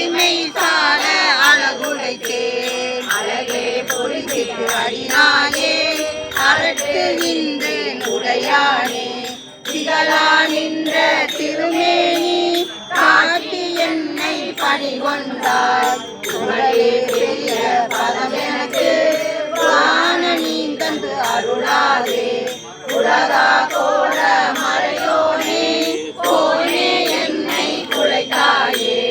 அடிமை சால அழகுடைத்தேன் அழகே பொறித்திட்டு அடினானே அரட்டுகின்றேன் உடையானே திகழா நின்ற திருமேனி காட்டி என்னை பணிகொண்டாய் உலகே பெரிய பதம் எனக்கு காண நீ தந்து அருளாதே உலகா கோட மறையோனே கோனே என்னை குலைத்தாயே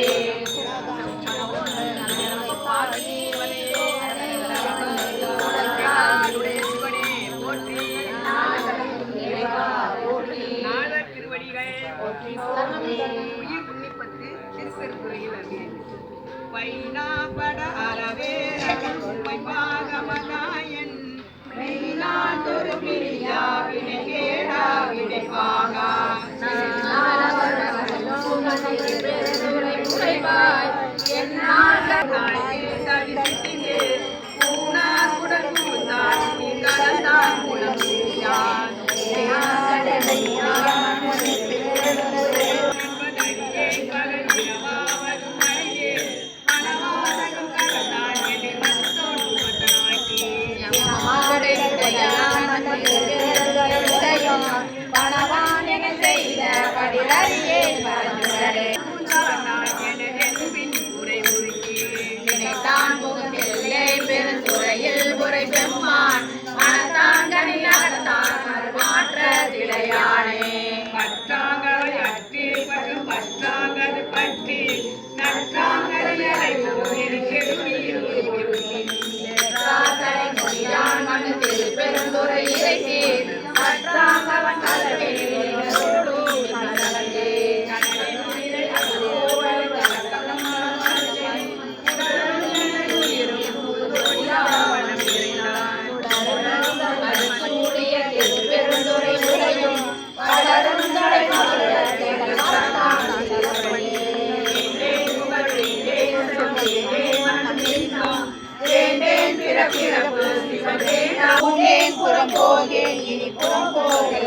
வைனாபட அறவேரமை பாகமதாயன் மெய்நாதொரு பிரியா வினை கேடா வினை பாகா பணவான் என செய்த படியே நினைத்தான் முகத்திலே பெருந்துறையில் முறை பெம்மான் மனத்தாங்கனை அகத்தான் மாற்ற திளையானே பற்றாங்கரை அற்றி பற்றும் பற்றாங்கது பற்றி நற்றாங்கரை பெருந்துறை இறைச்சி பற்றாங்கவன் கலவே பெருந்துறை உரையும் பலரும் புறம் போகேன் இனி புறம் போகே